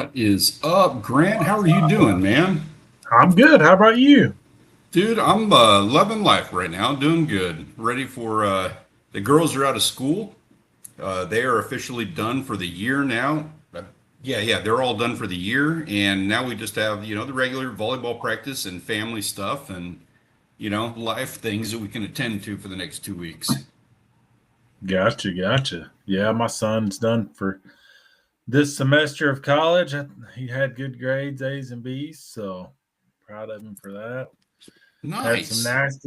What is up, Grant? How are you doing, man? I'm good. How about you? Dude, I'm loving life right now, doing good. Ready for the girls are out of school. They are officially done for the year now. Yeah, they're all done for the year, and now we just have, the regular volleyball practice and family stuff and, life things that we can attend to for the next 2 weeks. Gotcha. Yeah, my son's done for this semester of college. He had good grades, A's and B's, so proud of him for that. Had some Nice.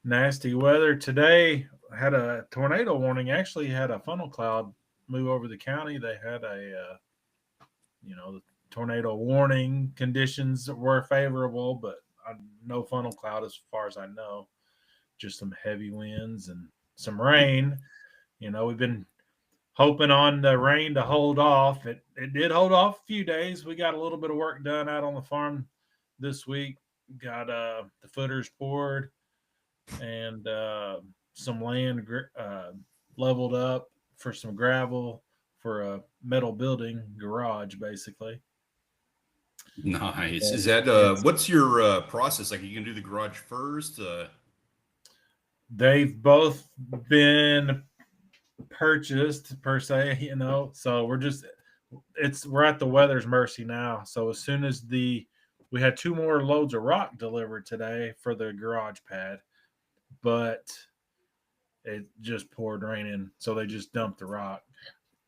nasty weather today. Had a tornado warning. Actually, had a funnel cloud move over the county. They had the tornado warning conditions were favorable, but no funnel cloud as far as I know. Just some heavy winds and some rain. We've been hoping on the rain to hold off. It did hold off a few days. We got a little bit of work done out on the farm this week. Got the footers poured and some land leveled up for some gravel for a metal building garage, basically. Nice. And Is that it's what's your process? Like, you can do the garage first? they've both been purchased per se, so we're at the weather's mercy now. So as soon as we had two more loads of rock delivered today for the garage pad, but it just poured rain in, so they just dumped the rock.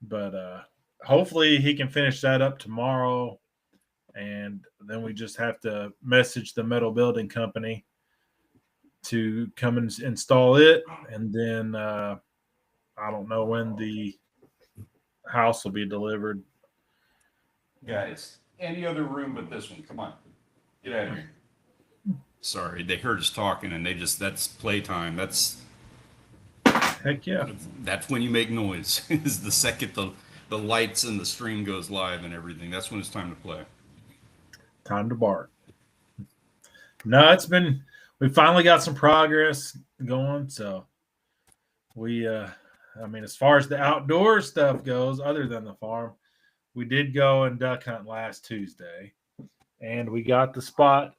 But hopefully he can finish that up tomorrow, and then we just have to message the metal building company to come and install it, and then I don't know when the house will be delivered. Guys, any other room but this one. Come on. Get out of here. Sorry, they heard us talking and that's playtime. Heck yeah. That's when you make noise. Is the second the lights and the stream goes live and everything. That's when it's time to play. Time to bark. No, we finally got some progress going. So as far as the outdoor stuff goes, other than the farm, we did go and duck hunt last Tuesday, and we got the spot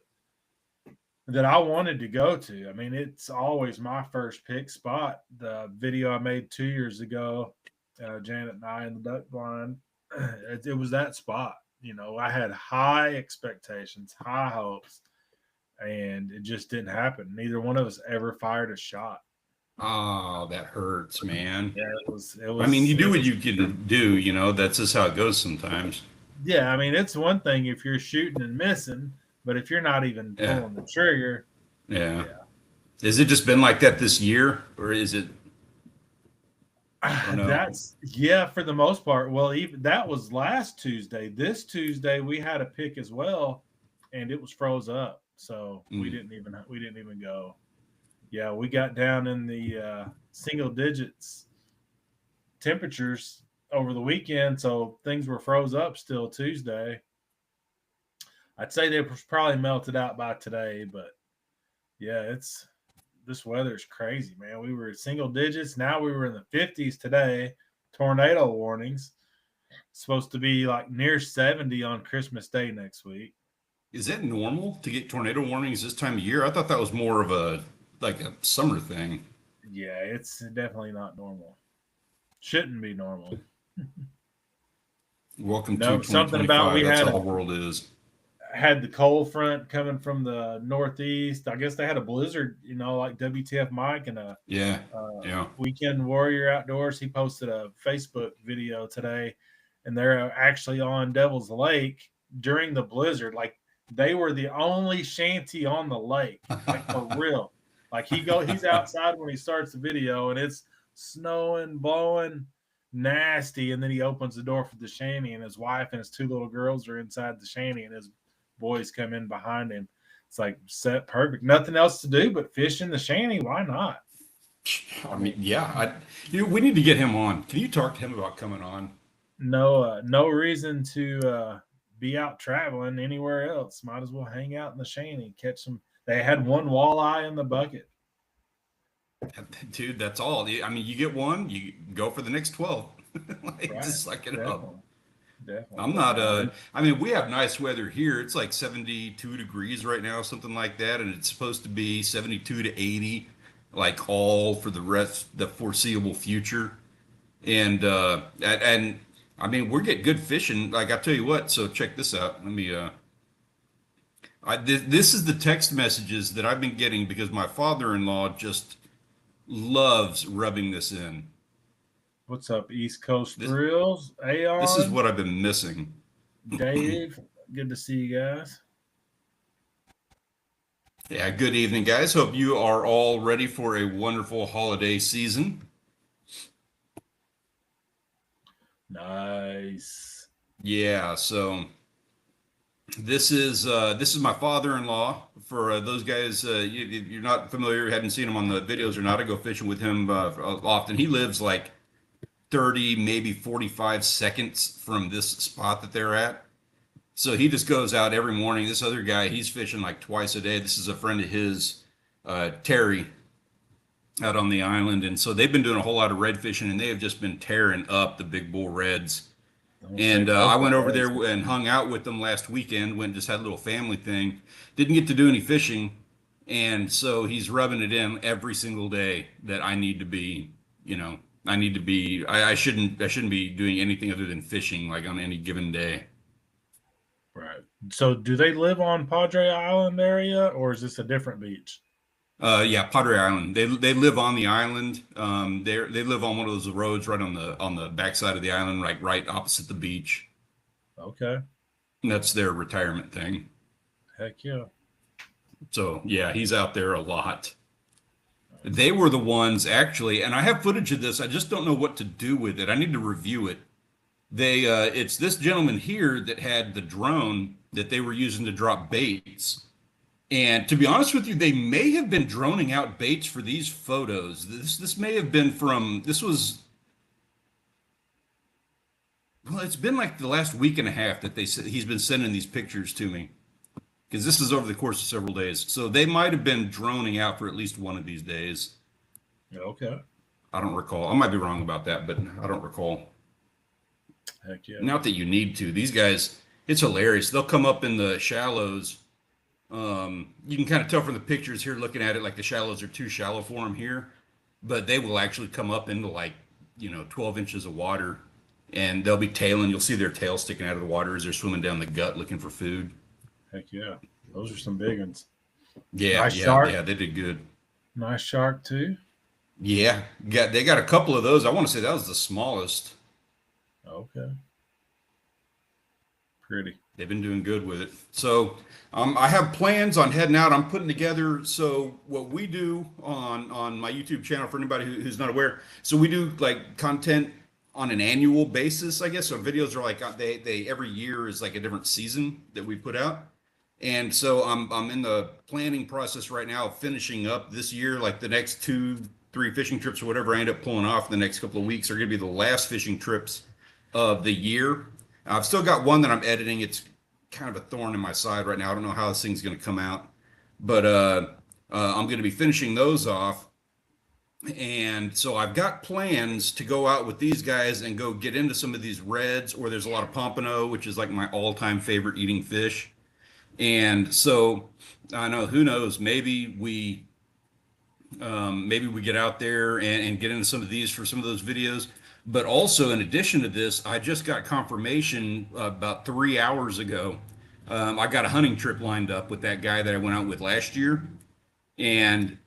that I wanted to go to. I mean, it's always my first pick spot. The video I made 2 years ago, Janet and I in the duck blind, it was that spot. I had high expectations, high hopes, and it just didn't happen. Neither one of us ever fired a shot. Oh, that hurts, man. Yeah, it was. It I mean, was. you do It what was. you can do, that's just how it goes sometimes. Yeah, I mean, it's one thing if you're shooting and missing, but if you're not even Yeah. pulling the trigger, Yeah. yeah, Has it just been like that this year? Or is it or no? that's yeah for the most part. Well, even that was last Tuesday. This Tuesday we had a pick as well, and it was froze up, so Mm. we didn't even go. Yeah, we got down in the single digits temperatures over the weekend, so things were froze up still Tuesday. I'd say they was probably melted out by today, but yeah, it's this weather's crazy, man. We were single digits. Now we were in the 50s today. Tornado warnings. Supposed to be like near 70 on Christmas Day next week. Is that normal to get tornado warnings this time of year? I thought that was more of a summer thing. Yeah, it's definitely not normal. Shouldn't be normal. Welcome to No, something about 2025. we That's how had the world is. had the cold front coming from the northeast. I guess they had a blizzard, like WTF Mike and a Yeah. Yeah. Weekend Warrior Outdoors. He posted a Facebook video today, and they're actually on Devil's Lake during the blizzard. Like they were the only shanty on the lake, like for real. Like he's outside when he starts the video, and it's snowing, blowing, nasty. And then he opens the door for the shanty, and his wife and his two little girls are inside the shanty, and his boys come in behind him. It's like set perfect. Nothing else to do but fish in the shanty. Why not? I mean, yeah. We need to get him on. Can you talk to him about coming on? No reason to be out traveling anywhere else. Might as well hang out in the shanty, catch some. They had one walleye in the bucket. Dude, that's all. I mean, you get one, you go for the next 12. Like, Right, just suck it up. definitely. Definitely. I'm not I mean, we have nice weather here. It's like 72 degrees right now, something like that, and it's supposed to be 72 to 80 like all for the foreseeable future. And I mean, we're getting good fishing. Like I tell you what, so check this out. Let me this is the text messages that I've been getting because my father-in-law just loves rubbing this in. What's up, East Coast This Grills? this is Aon, what I've been missing. Dave. Good to see you guys. Yeah, good evening, guys. Hope you are all ready for a wonderful holiday season. Nice. Yeah, so this is my father-in-law. For those guys, you're not familiar, haven't seen him on the videos or not. I go fishing with him often. He lives like 30, maybe 45 seconds from this spot that they're at. So he just goes out every morning. This other guy, he's fishing like twice a day. This is a friend of his, Terry, out on the island. And so they've been doing a whole lot of red fishing, and they have just been tearing up the big bull reds. Don't say And I local went over reds. there and hung out with them last weekend. Went and just had a little family thing. Didn't get to do any fishing, and so he's rubbing it in every single day that I need to be, you know, I need to be. I shouldn't be doing anything other than fishing like on any given day. Right. So, do they live on Padre Island area, or is this a different beach? Yeah, Padre Island. They live on the island. They live on one of those roads right on the backside of the island, like right opposite the beach. Okay. And that's their retirement thing. Heck yeah. So yeah, he's out there a lot. They were the ones actually, and I have footage of this. I just don't know what to do with it. I need to review it. It's this gentleman here that had the drone that they were using to drop baits. And to be honest with you, they may have been droning out baits for these photos. This may have been from this was well, it's been like the last week and a half that they said he's been sending these pictures to me because this is over the course of several days. So they might have been droning out for at least one of these days. Okay. I don't recall. I might be wrong about that, but I don't recall. Heck yeah. Not that you need to. These guys, it's hilarious. They'll come up in the shallows. You can kind of tell from the pictures here looking at it like the shallows are too shallow for them here, but they will actually come up into like, 12 inches of water and they'll be tailing. You'll see their tail sticking out of the water as they're swimming down the gut looking for food. Heck yeah. Those are some big ones. Yeah, Nice yeah, shark. yeah, they did good. Nice shark too. Yeah, they got a couple of those. I want to say that was the smallest. Okay. Pretty. They've been doing good with it. So I have plans on heading out. I'm putting together. So what we do on my YouTube channel for anybody who's not aware. So we do like content on an annual basis, I guess. So videos are like they every year is like a different season that we put out. And so I'm in the planning process right now of finishing up this year. Like the next 2, 3 fishing trips or whatever I end up pulling off in the next couple of weeks are going to be the last fishing trips of the year. I've still got one that I'm editing. It's kind of a thorn in my side right now. I don't know how this thing's going to come out, but I'm going to be finishing those off. And so I've got plans to go out with these guys and go get into some of these reds, or there's a lot of pompano, which is like my all-time favorite eating fish. And so I know, who knows, maybe we get out there and get into some of these for some of those videos. But also, in addition to this, I just got confirmation about 3 hours ago. I got a hunting trip lined up with that guy that I went out with last year. And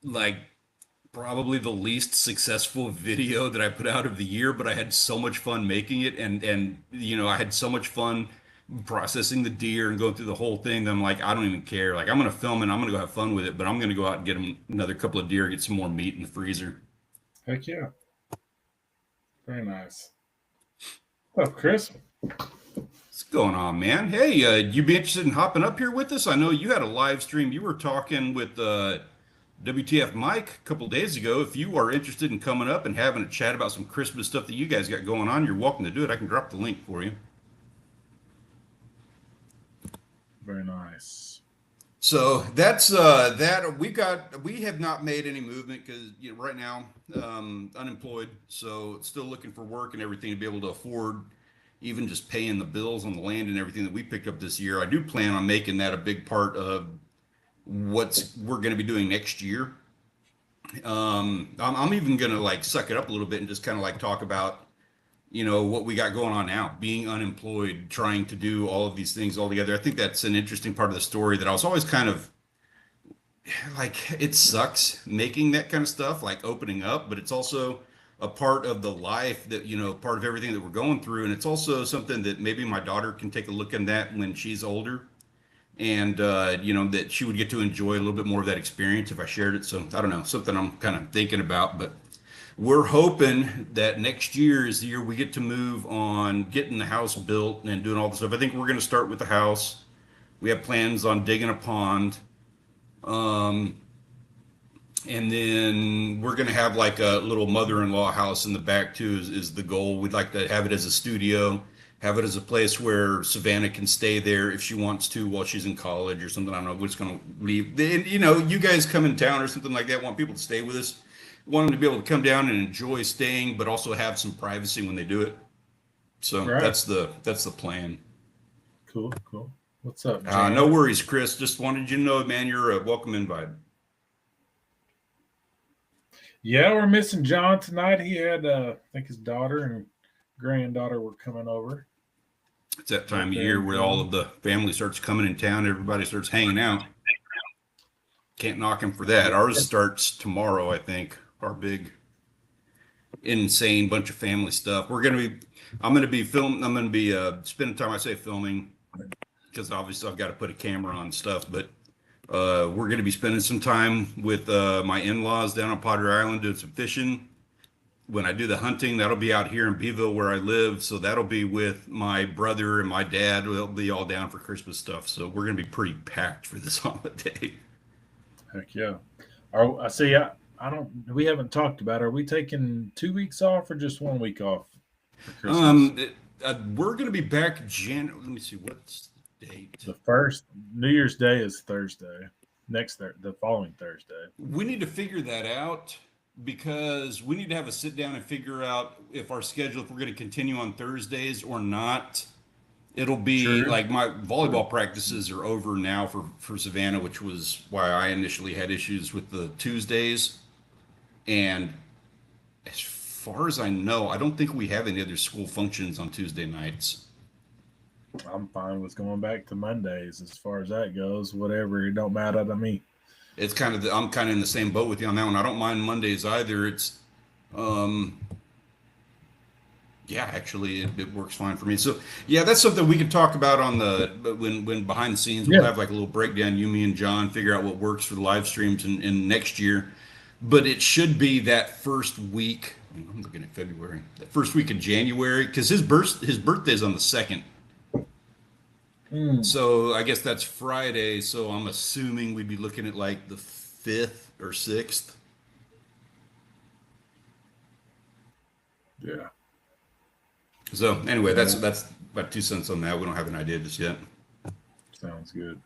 like probably the least successful video that I put out of the year, but I had so much fun making it. And I had so much fun processing the deer and going through the whole thing that I'm like, I don't even care. Like, I'm going to film it. I'm going to go have fun with it, but I'm going to go out and get him another couple of deer, get some more meat in the freezer. Heck yeah. Very nice. What's up, Chris? What's going on, man? Hey, you be interested in hopping up here with us? I know you had a live stream. You were talking with WTF Mike a couple days ago. If you are interested in coming up and having a chat about some Christmas stuff that you guys got going on, you're welcome to do it. I can drop the link for you. Very nice. So that's that we have not made any movement because right now unemployed, so still looking for work and everything to be able to afford even just paying the bills on the land and everything that we picked up this year. I do plan on making that a big part of what we're going to be doing next year. I'm even going to like suck it up a little bit and just kind of like talk about, what we got going on now, being unemployed, trying to do all of these things all together. I think that's an interesting part of the story that I was always kind of like, it sucks making that kind of stuff, like opening up, but it's also a part of the life that, part of everything that we're going through. And it's also something that maybe my daughter can take a look at that when she's older, and that she would get to enjoy a little bit more of that experience if I shared it. So I don't know, something I'm kind of thinking about, but we're hoping that next year is the year we get to move on getting the house built and doing all the stuff. I think we're going to start with the house. We have plans on digging a pond. Um, and then we're going to have like a little mother-in-law house in the back too, is the goal. We'd like to have it as a studio, have it as a place where Savannah can stay there if she wants to while she's in college or something. I don't know. We're just going to leave. You guys come in town or something like that, want people to stay with us, want them to be able to come down and enjoy staying, but also have some privacy when they do it. So Right. that's the plan. Cool. What's up, No worries, Chris. Just wanted you to know, man, you're a welcome invite. Yeah, we're missing John tonight. He had, I think his daughter and granddaughter were coming over. It's that time of year where all of the family starts coming in town. Everybody starts hanging out. Can't knock him for that. Ours starts tomorrow, I think. Our big, insane bunch of family stuff. I'm going to be spending time, I say filming, because obviously I've got to put a camera on stuff, but we're going to be spending some time with my in-laws down on Padre Island doing some fishing. When I do the hunting, that'll be out here in Beeville where I live. So that'll be with my brother and my dad. We'll be all down for Christmas stuff. So we're going to be pretty packed for this holiday. Heck yeah. I see. We haven't talked about it. Are we taking 2 weeks off or just 1 week off for Christmas? We're going to be back Let me see, what's the date? The first New Year's Day is Thursday. The following Thursday. We need to figure that out, because we need to have a sit down and figure out if our schedule, if we're going to continue on Thursdays or not. It'll be like my volleyball practices are over now for Savannah, which was why I initially had issues with the Tuesdays. And as far as I know, I don't think we have any other school functions on Tuesday nights. I'm fine with going back to Mondays as far as that goes. Whatever, it don't matter to me. It's I'm kind of in the same boat with you on that one. I don't mind Mondays either. It's, yeah, actually, it works fine for me. So yeah, that's something we could talk about on when behind the scenes. We'll have like a little breakdown. You, me, and John figure out what works for the live streams in next year. But it should be that first week. I'm looking at February. That first week of January, because his birthday's on the 2nd. So I guess that's Friday. So I'm assuming we'd be looking at like the 5th or 6th. Yeah. So anyway, that's about 2 cents on that. We don't have an idea just yet. Sounds good.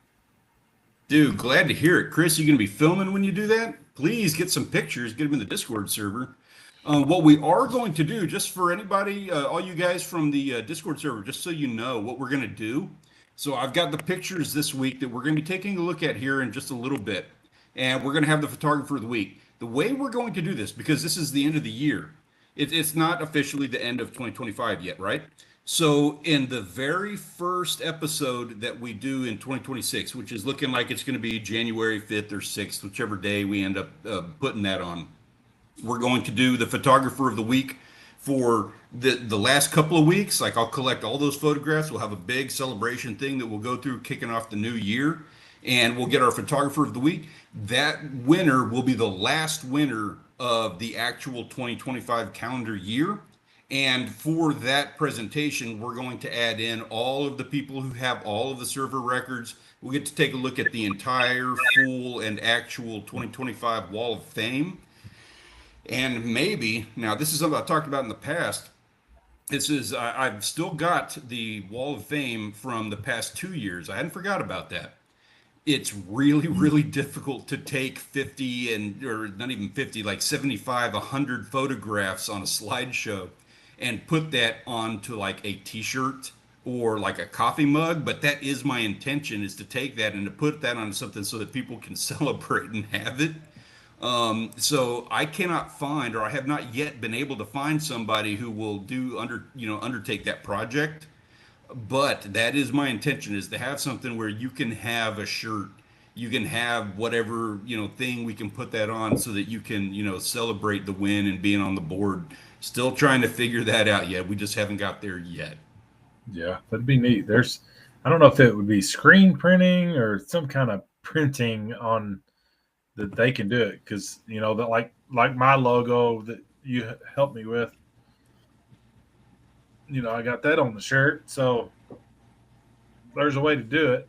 Dude, glad to hear it. Chris, you going to be filming when you do that? Please get some pictures, get them in the Discord server. What we are going to do, just for anybody, all you guys from the Discord server, just so you know what we're going to do. So I've got the pictures this week that we're going to be taking a look at here in just a little bit. And we're going to have the photographer of the week. The way we're going to do this, because this is the end of the year, it's not officially the end of 2025 yet, right? So in the very first episode that we do in 2026, which is looking like it's going to be January 5th or 6th, whichever day we end up putting that on, we're going to do the photographer of the week for the last couple of weeks. Like, I'll collect all those photographs. We'll have a big celebration thing that we'll go through kicking off the new year, and we'll get our photographer of the week. That winner will be the last winner of the actual 2025 calendar year. And for that presentation, we're going to add in all of the people who have all of the server records. We'll get to take a look at the entire full and actual 2025 Wall of Fame. And maybe, now this is something I've talked about in the past. This is, I've still got the Wall of Fame from the past 2 years. I hadn't forgot about that. It's really, really difficult to take 50 or not even 50, like 75, 100 photographs on a slideshow. and put that onto like a t-shirt or like a coffee mug, but that is my intention, is to take that and to put that on something so that people can celebrate and have it. So I cannot find, or I have not yet been able to find somebody who will undertake that project. But that is my intention, is to have something where you can have a shirt, you can have whatever, thing we can put that on so that you can, celebrate the win and being on the board. Still trying to figure that out yet. We just haven't got there yet. Yeah, that'd be neat. I don't know if it would be screen printing or some kind of printing on that they can do it, because that like my logo that you helped me with. I got that on the shirt, so there's a way to do it.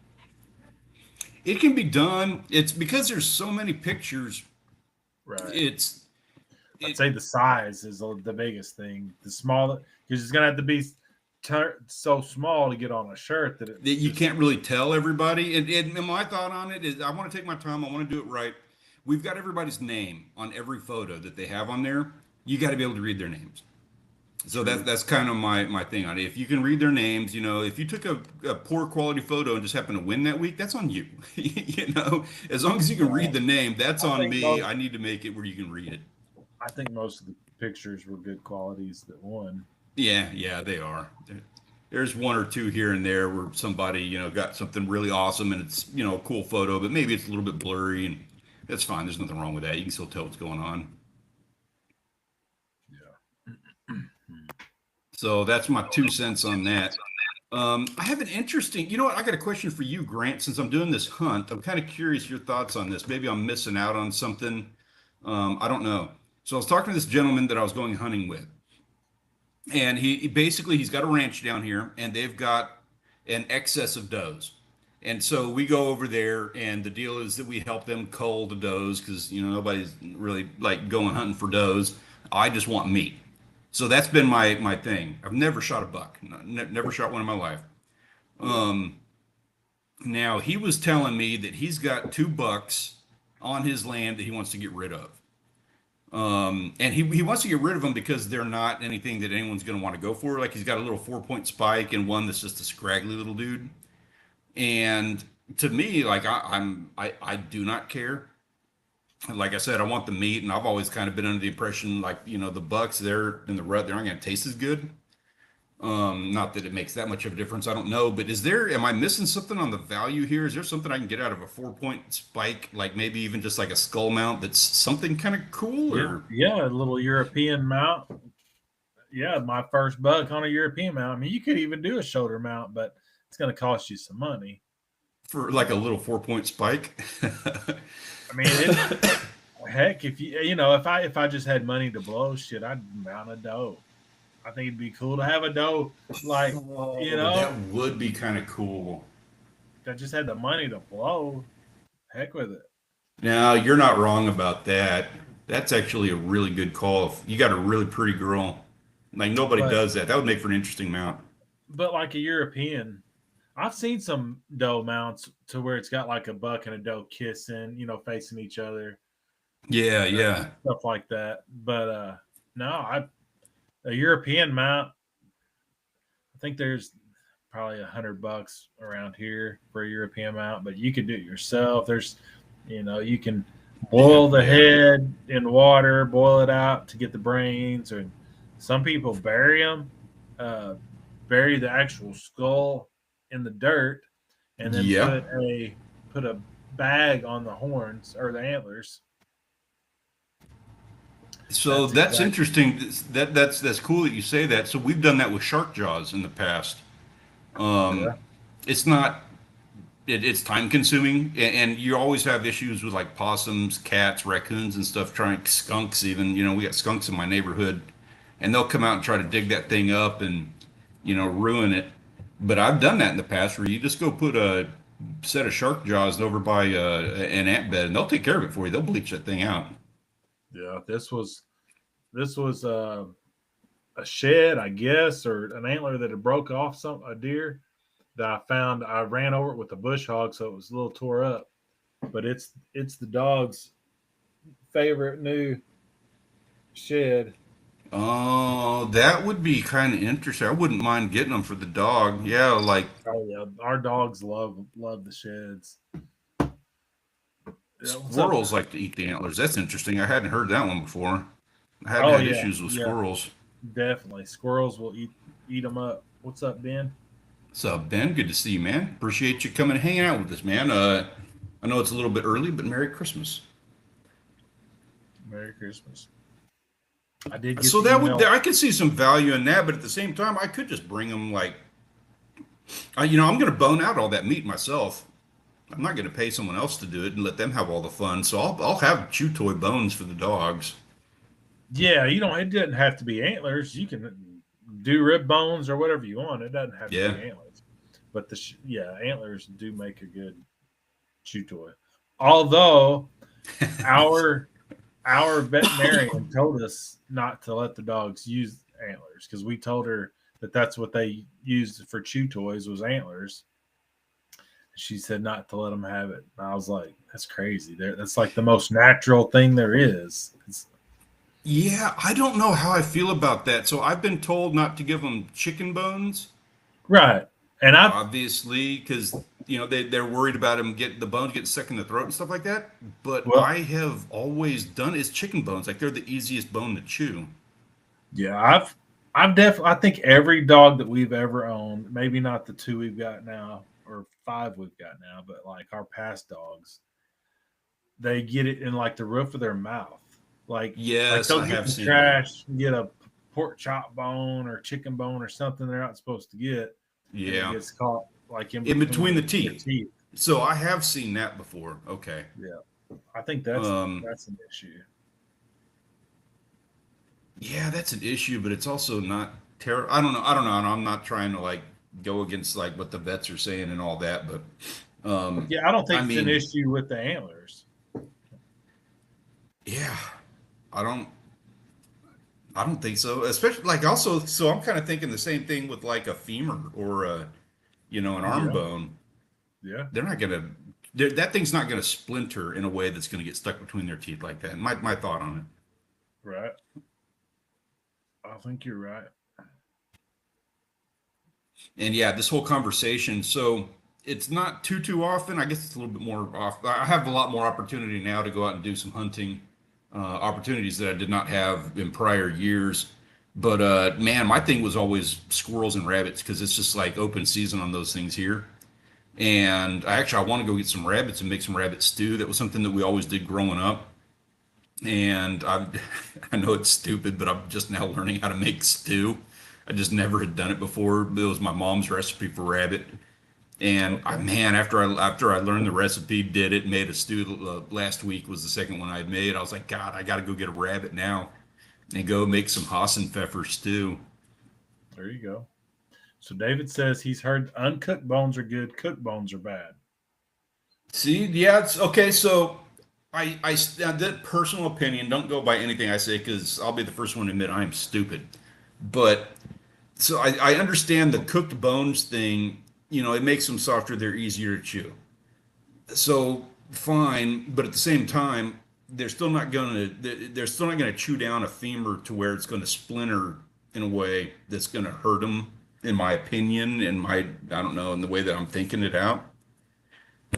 It can be done. It's because there's so many pictures. Right. It's I'd it say the size is the biggest thing. The small, because it's gonna have to be so small to get on a shirt that that it's you just can't really tell everybody. And my thought on it is, I want to take my time. I want to do it right. We've got everybody's name on every photo that they have on there. You got to be able to read their names. So true. that's kind of my thing on it. If you can read their names, if you took a poor quality photo and just happened to win that week, that's on you. As long as you can read the name, that's I on think me. most I need to make it where you can read it. I think most of the pictures were good qualities that won. Yeah, yeah, they are. There's one or two here and there where somebody, got something really awesome and it's, a cool photo, but maybe it's a little bit blurry, and that's fine. There's nothing wrong with that. You can still tell what's going on. Yeah. So that's my 2 cents on that. I have an interesting, you know what? I got a question for you, Grant. Since I'm doing this hunt, I'm kind of curious your thoughts on this. Maybe I'm missing out on something. I don't know. So I was talking to this gentleman that I was going hunting with, and he's got a ranch down here, and they've got an excess of does. And so we go over there, and the deal is that we help them cull the does because nobody's really like going hunting for does. I just want meat. So that's been my thing. I've never shot a buck, never shot one in my life. Um, Now he was telling me that he's got 2 bucks on his land that he wants to get rid of. And he wants to get rid of them because they're not anything that anyone's going to want to go for. Like, he's got a little 4 point spike and one that's just a scraggly little dude. And to me, like, I do not care. Like I said, I want the meat, and I've always kind of been under the impression, like, the bucks, they're in the rut, they aren't going to taste as good. Not that it makes that much of a difference. I don't know, but am I missing something on the value here? Is there something I can get out of a 4 point spike, like maybe even just like a skull mount that's something kind of cool? Yeah, Or yeah, a little European mount. Yeah, my first buck on a European mount. I mean, you could even do a shoulder mount, but it's going to cost you some money. for like a little 4 point spike? I mean, heck, if I just had money to blow, shit, I'd mount a doe. I think it'd be cool to have a doe, like That would be kind of cool. if I just had the money to blow. Heck with it. Now, you're not wrong about that. That's actually a really good call. If you got a really pretty girl, like, nobody But does that. That would make for an interesting mount. like a European, I've seen some doe mounts to where it's got like a buck and a doe kissing, facing each other, Yeah, yeah. stuff like that. But no, a European mount. I think there's probably $100 around here for a European mount, but you could do it yourself. You can Yeah, boil the yeah. head in water, boil it out to get the brains, or some people bury them, uh, bury the actual skull in the dirt, and then Yeah. put a bag on the horns or the antlers. So That's that's exact. interesting. That's cool that you say that. So we've done that with shark jaws in the past. Yeah, Um, it's not it's time consuming, and you always have issues with like possums, cats, raccoons, and stuff. Trying skunks, even, we got skunks in my neighborhood, and they'll come out and try to dig that thing up and ruin it. But I've done that in the past where you just go put a set of shark jaws over by an ant bed, and they'll take care of it for you. They'll bleach that thing out. yeah. This was a shed, I guess, or an antler that had broke off a deer that I found. I ran over it with a bush hog, so it was a little tore up. But it's the dog's favorite new shed. Oh, that would be kind of interesting. I wouldn't mind getting them for the dog. Yeah, like Oh yeah, our dogs love the sheds. Yeah, what's up? squirrels like to eat the antlers. That's interesting. I hadn't heard that one before. I hadn't Oh had yeah, issues with yeah, squirrels. definitely. Squirrels will eat them up. What's up, Ben? So, Ben, good to see you, man. Appreciate you coming and hanging out with us, man. I know it's a little bit early, but Merry Christmas. Merry Christmas. I did get So the that would, email. I could see some value in that, but at the same time, I could just bring them like, I'm going to bone out all that meat myself. I'm not going to pay someone else to do it and let them have all the fun. So I'll have chew toy bones for the dogs. Yeah, you don't. It doesn't have to be antlers. You can do rib bones or whatever you want. It doesn't have to Yeah. be antlers. But yeah, antlers do make a good chew toy. Although our our veterinarian told us not to let the dogs use antlers because we told her that that's what they used for chew toys was antlers. She said not to let them have it. And I was like, that's crazy. That's like the most natural thing there is. Yeah, I don't know how I feel about that. So I've been told not to give them chicken bones, Right. And I've obviously, because they're worried about them getting the bones getting stuck in the throat and stuff like that. But well, I have always done is chicken bones. Like they're the easiest bone to chew. yeah, I've definitely I think every dog that we've ever owned, maybe not the two we've got now or five we've got now, but like our past dogs, they get it in like the roof of their mouth. Like Yes, they'll I get in have the seen that. trash and get a pork chop bone or chicken bone or something they're not supposed to get, and it Yeah, gets caught like in in between between the their teeth. teeth. So I have seen that before. Okay. Yeah. I think that's Um, that's an issue. yeah, that's an issue, but it's also not terrible. I don't know. I don't know. And I'm not trying to like go against like what the vets are saying and all that, but Yeah, I don't I think it's an mean, issue with the antlers. yeah, I don't. I don't think so. Especially like also, so I'm kind of thinking the same thing with like a femur or an arm Yeah. bone. Yeah. They're not gonna. That thing's not gonna splinter in a way that's gonna get stuck between their teeth like that. My thought on it. Right. I think you're right. And yeah, this whole conversation. So it's not too often. I guess it's a little bit more off. I have a lot more opportunity now to go out and do some hunting opportunities that I did not have in prior years. But man, my thing was always squirrels and rabbits because it's just like open season on those things here. And I want to go get some rabbits and make some rabbit stew. That was something that we always did growing up. And I know it's stupid, but I'm just now learning how to make stew. I just never had done it before. It was my mom's recipe for rabbit, and Okay. man, after I learned the recipe, did it, made a stew last week was the second one I'd made. I was like, God, I got to go get a rabbit now and go make some Hassenpfeffer stew. There you go. So David says he's heard uncooked bones are good, cooked bones are bad. See, yeah, it's okay. So that personal opinion. Don't go by anything I say because I'll be the first one to admit I'm stupid. But so I understand the cooked bones thing. It makes them softer. They're easier to chew. So fine, but at the same time, they're still not gonna chew down a femur to where it's gonna splinter in a way that's gonna hurt them, in my opinion, I don't know, in the way that I'm thinking it out.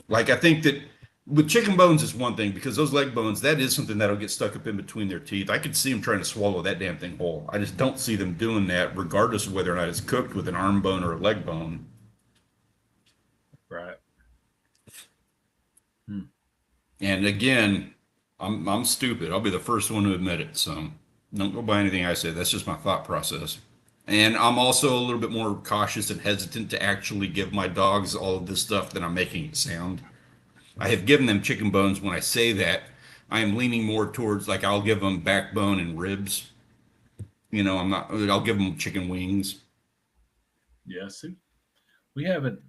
Like I think that with chicken bones is one thing because those leg bones, that is something that'll get stuck up in between their teeth. I could see them trying to swallow that damn thing whole. I just don't see them doing that, regardless of whether or not it's cooked with an arm bone or a leg bone. Right. Hmm. And again, I'm stupid. I'll be the first one to admit it. So don't go by anything I say. That's just my thought process. And I'm also a little bit more cautious and hesitant to actually give my dogs all of this stuff that I'm making it sound. I have given them chicken bones. When I say that, I am leaning more towards like I'll give them backbone and ribs. I'm not. I'll give them chicken wings. Yeah. See, we haven't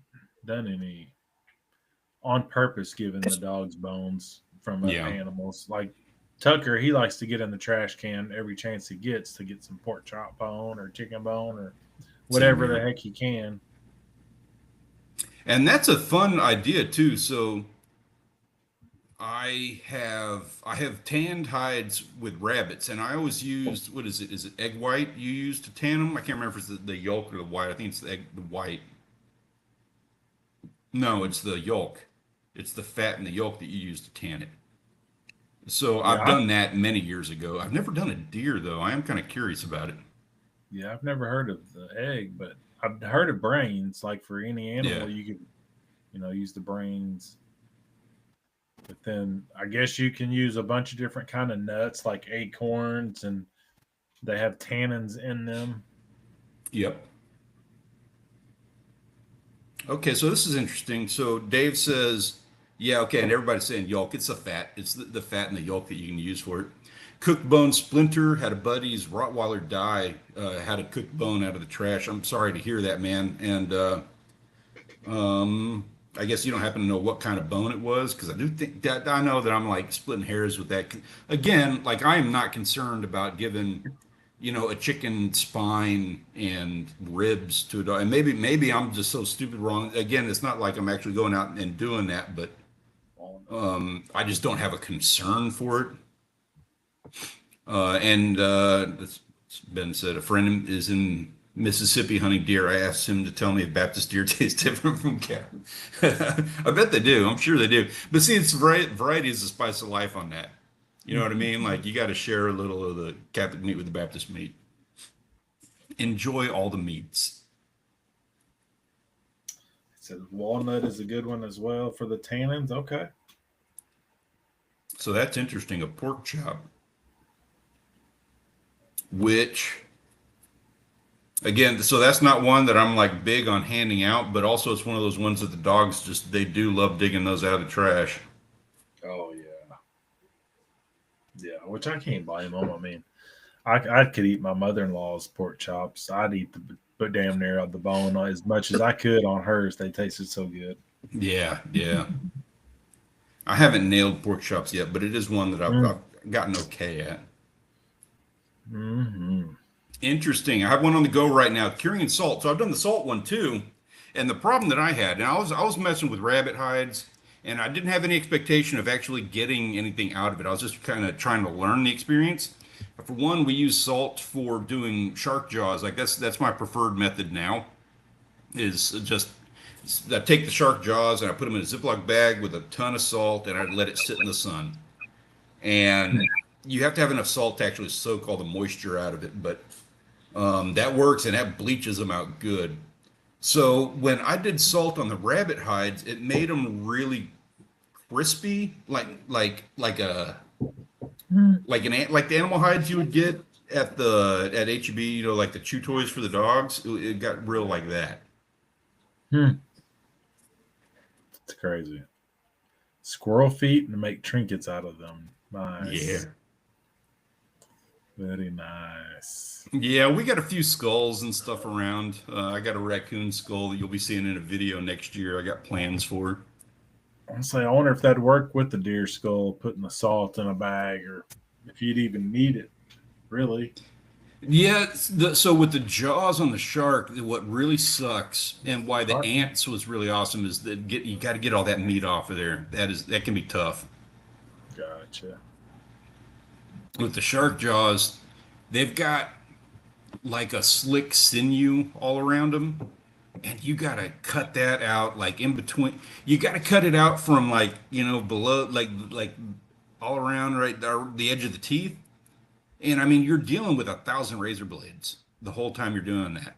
done any on purpose giving the dogs bones from Yeah, animals. Like Tucker, he likes to get in the trash can every chance he gets to get some pork chop bone or chicken bone or same whatever the here. heck he can. And that's a fun idea too. So I have tanned hides with rabbits, and I always used, what is it? Is it egg white you use to tan them? I can't remember if it's the yolk or the white. I think it's the white. No, it's the yolk. It's the fat in the yolk that you use to tan it. So Yeah, I've done that many years ago. I've never done a deer though. I am kind of curious about it. I've never heard of the egg, but I've heard of brains. Like for any Yeah. animal, you could, use the brains. But then I guess you can use a bunch of different kind of nuts, like acorns, and they have tannins in them. Yep. Okay, so this is interesting. So Dave says, yeah, okay, and everybody's saying yolk. It's the fat. It's the fat in the yolk that you can use for it. Cooked bone splinter had a buddy's Rottweiler die. Had a cooked bone out of the trash. I'm sorry to hear that, man. And um, I guess you don't happen to know what kind of bone it was, because I do think that I know that I'm like splitting hairs with that. Again, like I am not concerned about giving, a chicken spine and ribs to a dog. And maybe I'm just so stupid wrong. Again, it's not like I'm actually going out and doing that, but I just don't have a concern for it. And it's been said a friend is in Mississippi hunting deer. I asked him to tell me if Baptist deer taste different from cow. I bet they do. I'm sure they do. But see, it's variety is the spice of life on that. You know what I mean? Like you got to share a little of the Catholic meat with the Baptist meat. Enjoy all the meats. It says walnut is a good one as well for the tannins. Okay. So that's interesting. A pork chop, which again, so that's not one that I'm like big on handing out, but also it's one of those ones that the dogs just they do love digging those out of the trash. Oh yeah, yeah. Which I can't blame them. I mean, I could eat my mother-in-law's pork chops. I'd eat but damn near the bone as much as I could on hers. They tasted so good. Yeah, yeah. I haven't nailed pork chops yet, but it is one that I've gotten okay at. Mm-hmm. Interesting. I have one on the go right now, curing and salt. So I've done the salt one too. And the problem that I had, and I was messing with rabbit hides, and I didn't have any expectation of actually getting anything out of it. I was just kind of trying to learn the experience. For one, we use salt for doing shark jaws. Like that's my preferred method now. Is just I take the shark jaws and I put them in a Ziploc bag with a ton of salt, and I let it sit in the sun. And you have to have enough salt to actually soak all the moisture out of it, but that works and that bleaches them out good. So when I did salt on the rabbit hides, it made them really crispy, like the animal hides you would get at HEB, like the chew toys for the dogs. It got real like that. Hmm. It's crazy. Squirrel feet and make trinkets out of them. Yeah. Nice. Very nice. Yeah, we got a few skulls and stuff around. I got a raccoon skull that you'll be seeing in a video next year. I got plans for. Honestly, I wonder if that'd work with the deer skull, putting the salt in a bag, or if you'd even need it. Really? Yeah, so with the jaws on the shark, what really sucks and why the Shark. ants was really awesome is that you got to get all that meat off of there. That can be tough. Gotcha. With the shark jaws, they've got like a slick sinew all around them, and you got to cut that out like in between. You got to cut it out from like below like all around right there, the edge of the teeth. And I mean, you're dealing with 1,000 razor blades the whole time you're doing that.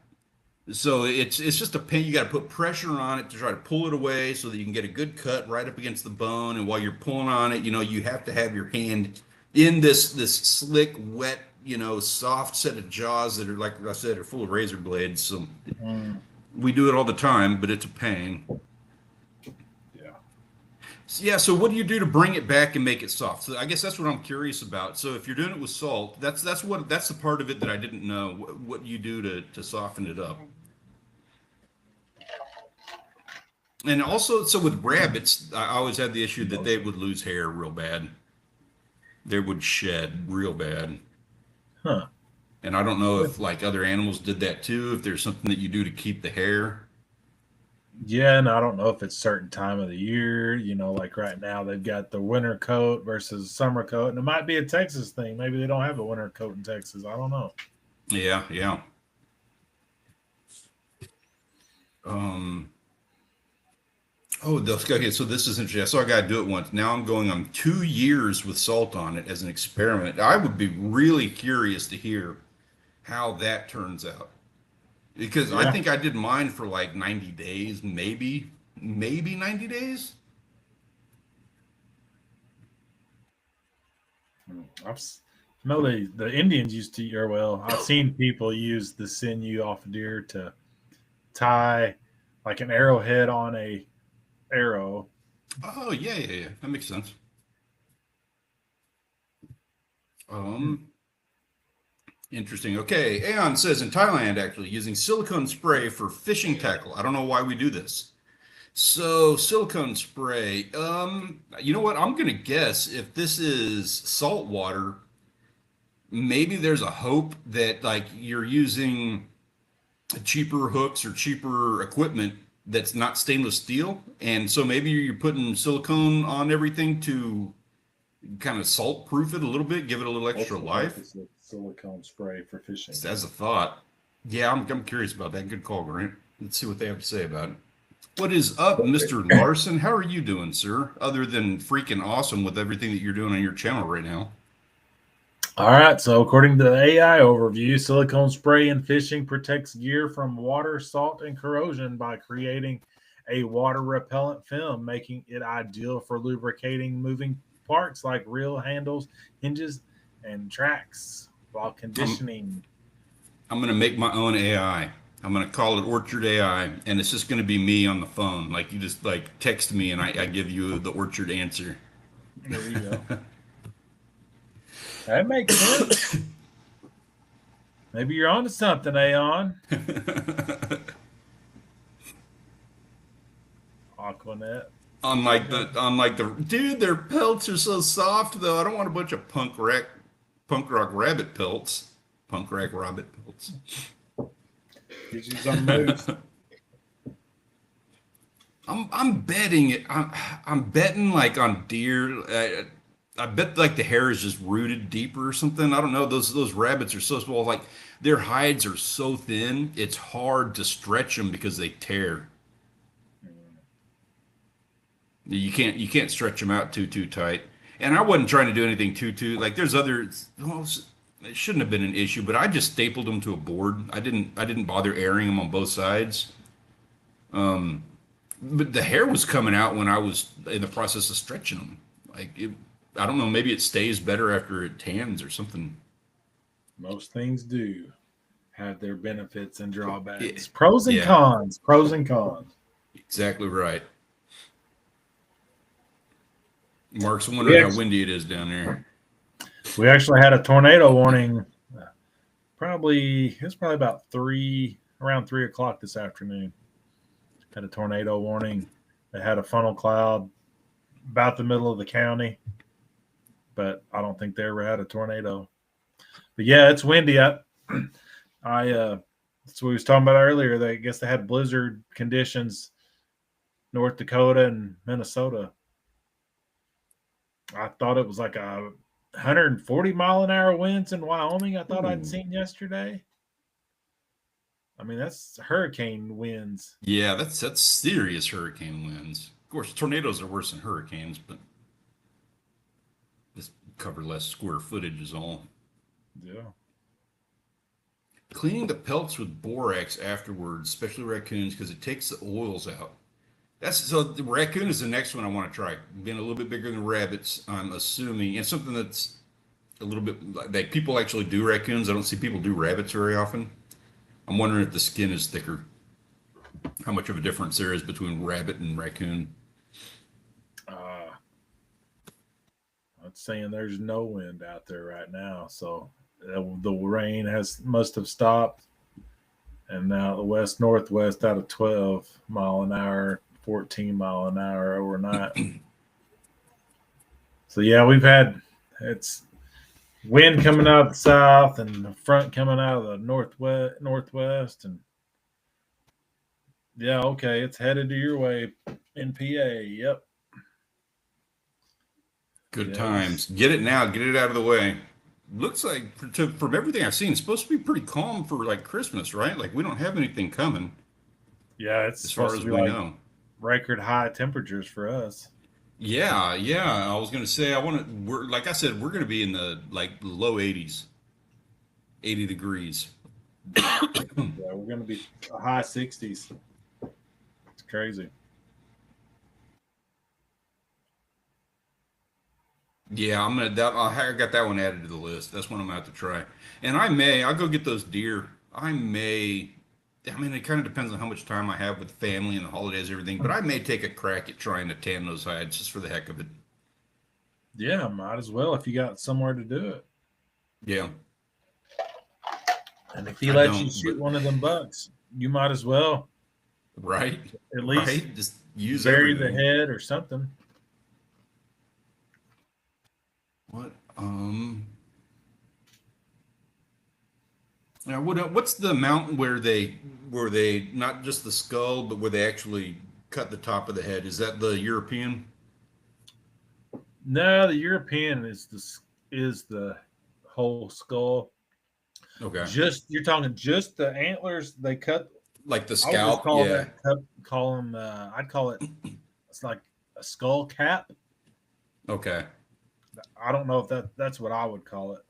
So it's just a pain. You got to put pressure on it to try to pull it away so that you can get a good cut right up against the bone. And while you're pulling on it, you have to have your hand in this slick, wet, soft set of jaws that are, like I said, are full of razor blades. So Mm, we do it all the time, but it's a pain. yeah. Yeah, so what do you do to bring it back and make it soft? So I guess that's what I'm curious about. So if you're doing it with salt, that's the part of it that I didn't know. What you do to soften it up. And also, so with rabbits, I always had the issue that they would lose hair real bad. They would shed real bad. Huh. And I don't know if like other animals did that too, if there's something that you do to keep the hair. Yeah, and I don't know if it's certain time of the year. Like right now they've got the winter coat versus summer coat, and it might be a Texas thing. Maybe they don't have a winter coat in Texas. I don't know. Yeah, yeah. Um, okay. So this is interesting. So I got to do it once. Now I'm going on 2 years with salt on it as an experiment. I would be really curious to hear how that turns out because I Yeah, think I did mine for like 90 days, maybe 90 days. I've know the Indians used to, or well, I've seen people use the sinew off deer to tie like an arrowhead on a arrow. Oh, yeah, yeah, yeah. That makes sense. Hmm. Um, Interesting. Okay. Aeon says in Thailand, actually, using silicone spray for fishing tackle. I don't know why we do this. So, silicone spray. You know what? I'm gonna guess if this is salt water, maybe there's a hope that like you're using cheaper hooks or cheaper equipment that's not stainless steel, and so maybe you're putting silicone on everything to kind of salt proof it a little bit, give it a little What's extra the life. purpose of silicone spray for fishing? Just as a thought. Yeah, I'm curious about that. Good call, Grant. Let's see what they have to say about it. What is up, Mr. Larson? How are you doing, sir? Other than freaking awesome with everything that you're doing on your channel right now. All right. So, according to the AI overview, silicone spray in fishing protects gear from water, salt, and corrosion by creating a water repellent film, making it ideal for lubricating moving parts like reel handles, hinges, and tracks while I'm conditioning. I'm gonna make my own AI. I'm gonna call it Orchard AI, and it's just gonna be me on the phone. Like you just like text me, and I give you the Orchard answer. There you go. That makes sense. Maybe you're onto something, Aeon. Aquanet. Unlike the dude, their pelts are so soft though. I don't want a bunch of punk rock rabbit pelts. Punk rock rabbit pelts. Get you some moose. I'm betting it. I'm betting like on deer. I bet like the hair is just rooted deeper or something. I don't know. Those rabbits are so small. Like their hides are so thin, it's hard to stretch them because they tear. You can't stretch them out too tight. And I wasn't trying to do anything too like. There's other. Well, it shouldn't have been an issue, but I just stapled them to a board. I didn't bother airing them on both sides. But the hair was coming out when I was in the process of stretching them. I don't know. Maybe it stays better after it tans or something. Most things do have their benefits and Yeah, drawbacks. Pros and yeah, cons. Pros and cons. exactly right. Mark's We wondering how actually, windy it is down there. we actually had a tornado warning. It was probably about around 3 o'clock this afternoon. Had a tornado warning. They had a funnel cloud about the middle of the county, but I don't think they ever had a tornado. But yeah, it's windy. That's what we was talking about earlier. I guess they had blizzard conditions, North Dakota and Minnesota. I thought it was like 140-mile-an-hour winds in Wyoming. I thought I'd Ooh. seen yesterday. I mean, that's hurricane winds. Yeah, that's serious hurricane winds. Of course, tornadoes are worse than hurricanes, but just cover less square footage is all. Yeah. Cleaning the pelts with borax afterwards, especially raccoons, because it takes the oils out. The raccoon is the next one I want to try. Being a little bit bigger than rabbits, I'm assuming, and something that's a little bit like people actually do raccoons. I don't see people do rabbits very often. I'm wondering if the skin is thicker. How much of a difference there is between rabbit and raccoon. Uh, I'm saying there's no wind out there right now, so the rain must have stopped, and now the west northwest out of 12-mile-an-hour, 14-mile-an-hour overnight. So yeah, we've had it's wind coming out of the south and the front coming out of the northwest, and Yeah, okay. It's headed to your way in PA. Yep. Good Yeah. times. Get it now. Get it out of the way. Looks like from everything I've seen, it's supposed to be pretty calm for like Christmas, right? Like we don't have anything coming Yeah, it's as far supposed to as be we like know. record high temperatures for us. Yeah, yeah. I was gonna say I want to. We're like I said, we're gonna be in the like low 80s, 80 degrees. Yeah, we're gonna be high 60s. It's crazy. Yeah, I'm gonna. I got that one added to the list. That's one I'm gonna have to try. And I may. I'll go get those deer. I may. I mean, it kind of depends on how much time I have with family and the holidays, and everything. But I may take a crack at trying to tan those hides just for the heck of it. Yeah, might as well if you got somewhere to do it. Yeah, And if he I lets you don't. shoot But one of them bucks, you might as well right, at least right. Just use bury the everything. head or something. What? Now, what's the mountain where they not just the skull, but where they actually cut the top of the head? Is that the European? No, the European is the whole skull. Okay, Just you're talking just the antlers. They cut. like the I would just scalp. call Yeah. that call them. I'd call it. It's like a skull cap. Okay. I don't know if that's what I would call it.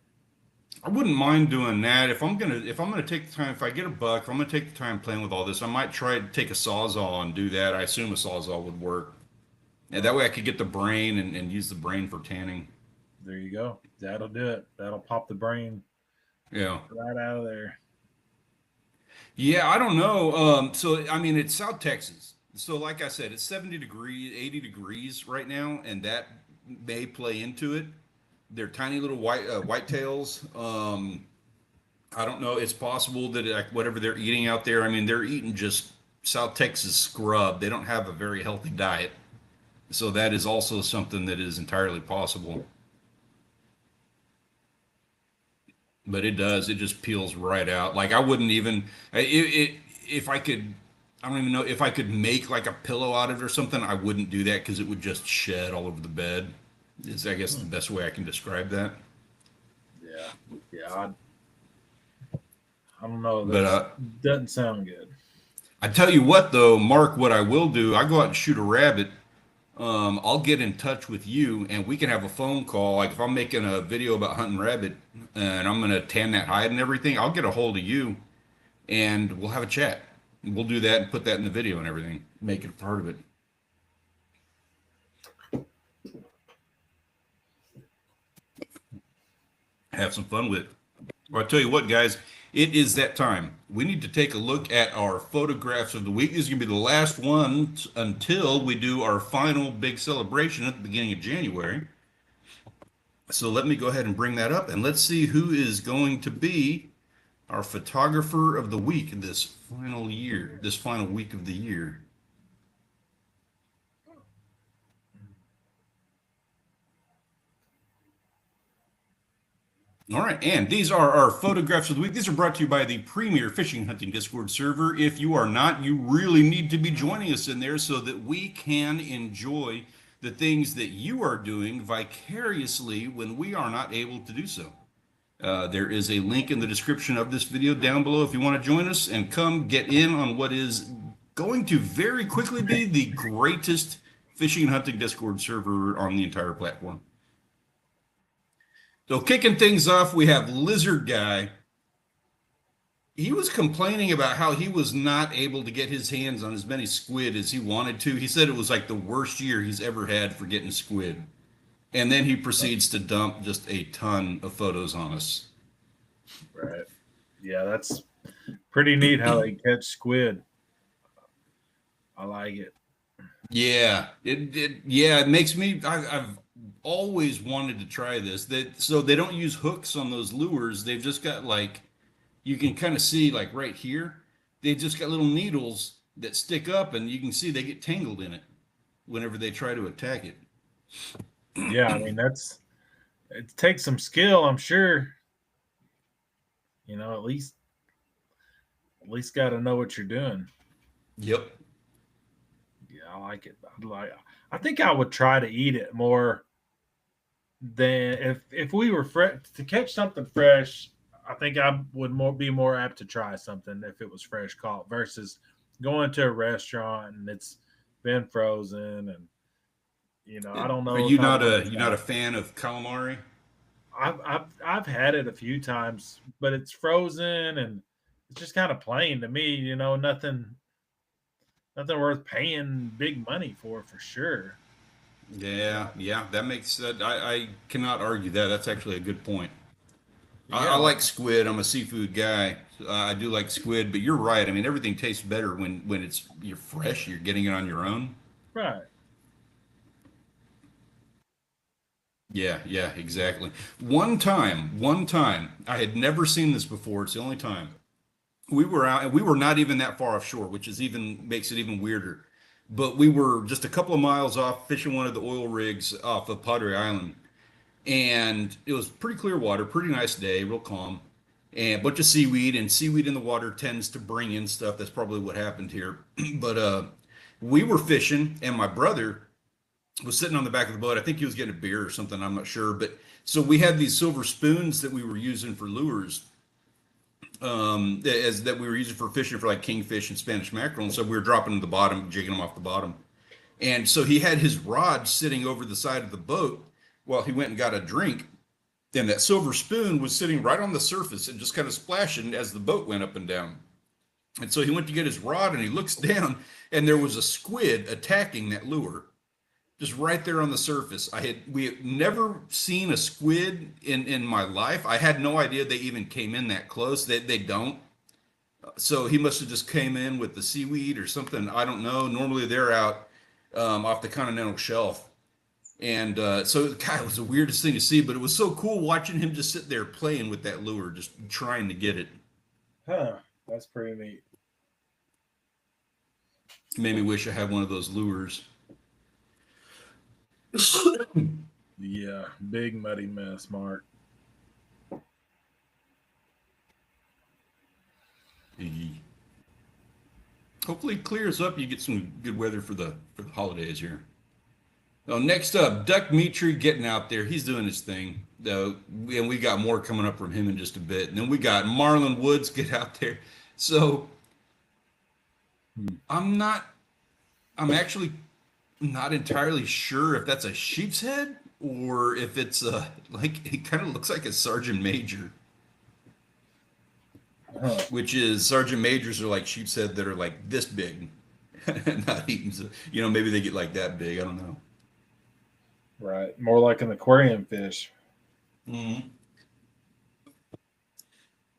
I wouldn't mind doing that if I'm gonna take the time if I get a buck if I'm gonna take the time playing with all this I might try to take a sawzall and do that. I assume a sawzall would work. And that way I could get the brain and use the brain for tanning. There you go. That'll do it. That'll pop the brain Yeah. right out of there. Yeah, I don't know. So I mean it's South Texas. So like I said, it's 70 degrees, 80 degrees right now, and that may play into it. They're tiny little white tails. I don't know. It's possible that like whatever they're eating out there, I mean, they're eating just South Texas scrub. They don't have a very healthy diet. So that is also something that is entirely possible. But it does. It just peels right out. Like I wouldn't even if I could. I don't even know if I could make like a pillow out of it or something. I wouldn't do that because it would just shed all over the bed. Is I guess the best way I can describe that. Yeah, yeah. I don't know. But That doesn't sound good. I tell you what, though, Mark, what I will do, I go out and shoot a rabbit. I'll get in touch with you and we can have a phone call. Like if I'm making a video about hunting rabbit and I'm gonna tan that hide and everything, I'll get a hold of you and we'll have a chat. And we'll do that and put that in the video and everything. Make it a part of it. Have some fun with it. Well, I tell you what, guys, it is that time. We need to take a look at our photographs of the week. This is going to be the last one until we do our final big celebration at the beginning of January. So let me go ahead and bring that up and let's see who is going to be our photographer of the week this final year, this final week of the year. All right, and these are our photographs of the week. These are brought to you by the premier fishing hunting Discord server. If you are not, you really need to be joining us in there so that we can enjoy the things that you are doing vicariously when we are not able to do so. There is a link in the description of this video down below if you want to join us and come get in on what is going to very quickly be the greatest fishing and hunting Discord server on the entire platform. So kicking things off, we have Lizard Guy. He was complaining about how he was not able to get his hands on as many squid as he wanted to. He said it was like the worst year he's ever had for getting squid. And then he proceeds to dump just a ton of photos on us. Right. Yeah, that's pretty neat how they catch squid. I like it. Yeah, it makes me. I've always wanted to try this. So they don't use hooks on those lures. They've just got like you can kind of see like right here. They've just got little needles that stick up, and you can see they get tangled in it whenever they try to attack it. Yeah, I mean it takes some skill, I'm sure. You know, at least got to know what you're doing. Yep. Yeah, I like it. I think I would try to eat it more than if we were to catch something fresh. I think I would be more apt to try something if it was fresh caught versus going to a restaurant and it's been frozen and I don't Are know you if I not want a to you try not a it. fan of calamari? I've had it a few times, but it's frozen and it's just kind of plain to me. Nothing worth paying big money for sure. Yeah, yeah, that makes that. I cannot argue that. That's actually a good point. I Yeah, like squid. I'm a seafood guy. I do like squid, but you're right. I mean, everything tastes better when you're fresh. You're getting it on your own. right. Yeah, yeah, exactly. One time, I had never seen this before. It's the only time we were out, and we were not even that far offshore, which is even makes it even weirder. But we were just a couple of miles off fishing one of the oil rigs off of Padre Island, and it was pretty clear water, pretty nice day, real calm, and a bunch of seaweed. And seaweed in the water tends to bring in stuff. That's probably what happened here. But we were fishing, and my brother was sitting on the back of the boat. I think he was getting a beer or something. I'm not sure. But so we had these silver spoons that we were using for lures, as that we were using for fishing for like kingfish and Spanish mackerel. And so we were dropping them to the bottom, jigging them off the bottom. And so he had his rod sitting over the side of the boat while he went and got a drink. And that silver spoon was sitting right on the surface and just kind of splashing as the boat went up and down. And so he went to get his rod and he looks down and there was a squid attacking that lure just right there on the surface. We had never seen a squid in my life. I had no idea they even came in that close. They don't. So he must have just came in with the seaweed or something. I don't know. Normally they're out off the continental shelf. And so, God, it was the weirdest thing to see, but it was so cool watching him just sit there playing with that lure, just trying to get it. Huh. That's pretty neat. It made me wish I had one of those lures. Yeah, big muddy mess, Mark. Hopefully it clears up. You get some good weather for the holidays here. Well, next up, Duck Mitri getting out there. He's doing his thing. And we got more coming up from him in just a bit. And then we got Marlon Woods get out there. So I'm not, I'm actually not entirely sure if that's a sheep's head or if it's like, it kind of looks like a sergeant major, Huh. which is sergeant majors are like sheep's head that are like this big. Not even, maybe they get like that big. I don't know. Right. More like an aquarium fish. Mhm.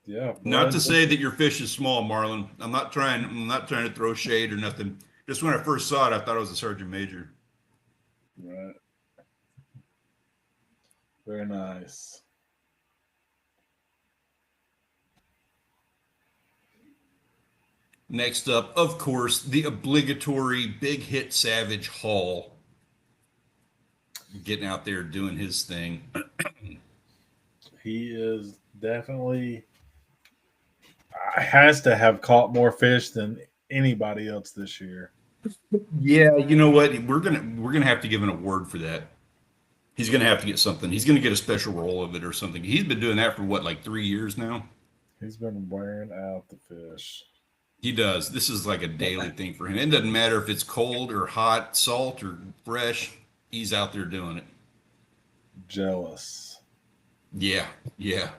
Yeah. Not to say that your fish is small, Marlon. I'm not trying to throw shade or nothing. Just when I first saw it, I thought it was a sergeant major. Right. Very nice. Next up, of course, the obligatory big hit Savage Hall getting out there doing his thing. He is definitely has to have caught more fish than anybody else this year. Yeah, you know what? We're gonna have to give an award for that. He's gonna have to get something. He's gonna get a special roll of it or something. He's been doing that for what, like 3 years now? He's been wearing out the fish. He does. This is like a daily thing for him. It doesn't matter if it's cold or hot, salt or fresh. He's out there doing it. Jealous. Yeah, yeah,